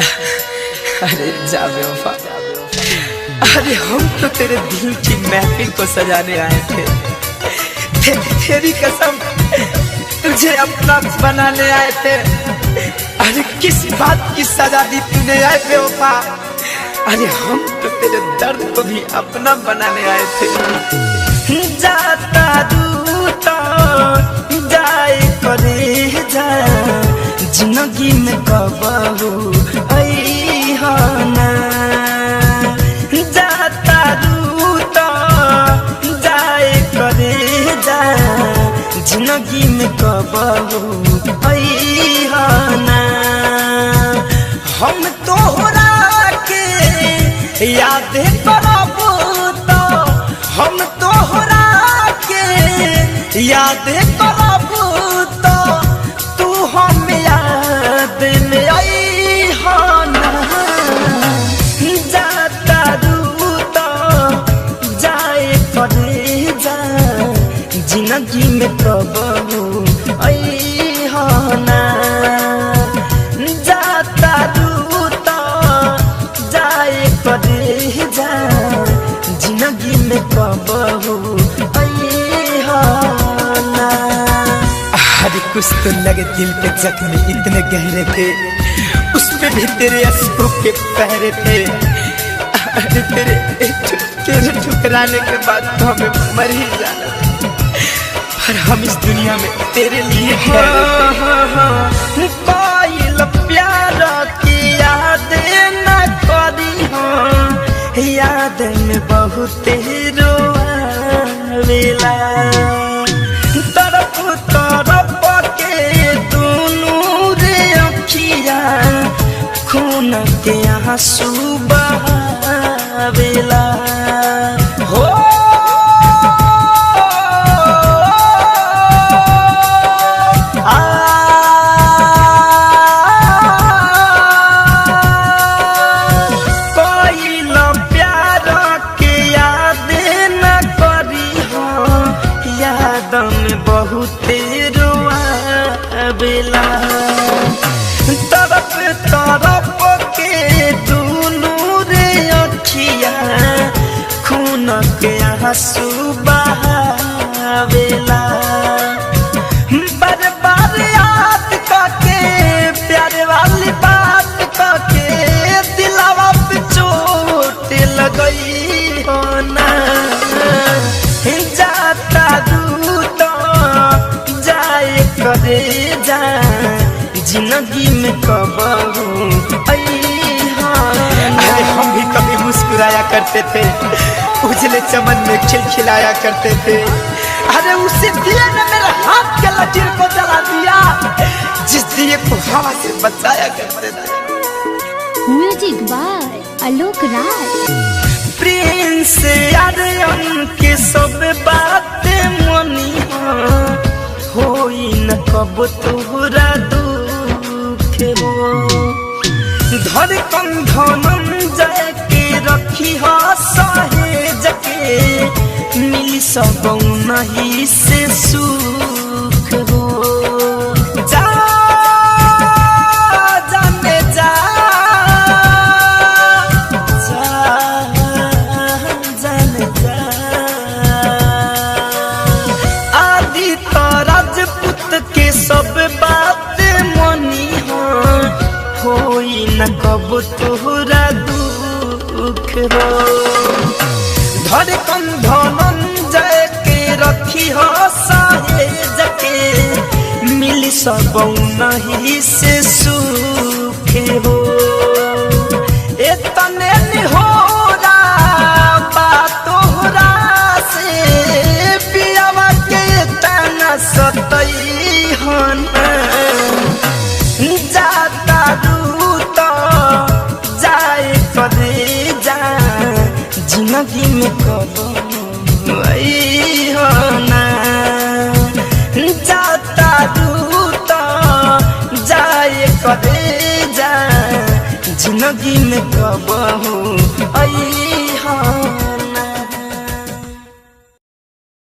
अरे जा बेवफा, अरे हम तो तेरे दिल की महफिल को सजाने आए थे। तेरी कसम तुझे अपना बनाने आए थे। अरे किस बात की सजा दी तूने आए बेवफा। अरे हम तो तेरे दर्द को भी अपना बनाने आए थे। जाता दूता जाए करे जा जिंदगी में कबहू अइहाना। जाता दूता जाए करे जा जिंदगी में कबहू अइहाना। हम तोहरा के याद करब तो हम तोहरा के याद करब तो तू हम याद में अइहाना। जाता दूता जाए करे जा जिंदगी में कबहू अइहाना। जाता दूता जाए करे जा जिंदगी में कबहू अइहाना। अरे कुछ तो लगे दिल के जख्म इतने गहरे थे, उसमें भी तेरे अश्कों के पहरे थे। अरे तेरे ठुकराने के बाद तो हमें मर ही जाना, पर हम इस दुनिया में तेरे लिए कोई प्यार की याद न करी हो। याद में बहुत रोवेला तरफ तरफ के दोनों रे अखिया खून के आंसू बहावेला हो। तरफ तरफ के दोनों रे अखिया खून के आंसू बहावेला। बार बार याद करके प्यार वाली बात करके दिलवा पे चोट लगई हो ना। जाता दूता जाए करे जा जिंदगी में कबहू अइहाना। अरे हम भी कभी मुस्कुराया करते थे, उजले चमन में खिलखिलाया करते थे। अरे उसी दिए ने मेरे हाथ के लकीर को जला दिया, जिस दिए को हवा से बचाया करते थे। Music by Alok Raj. Prince Aryan के सब बातें मनी होई न कब तोहरा दुख हो। धड़कन धनंजय के रखी हो सहेज के मिली सब नहीं से सुख हो। जा जाने जा जाने जा आदि तो राजपूत के सब बातें मनी होई न कब तोहरा दुख हो। धड़कन धनंजय के रखी हो सहेज के मिली सब नहीं से सुख हो। इतने निहोरा बात तोहरा से पियावा के तना सतई होना। जाता दूता जाए करे जा जिंदगी में कबहू अइहाना। जाता दूता जाए करे जा जिंदगी में कबहू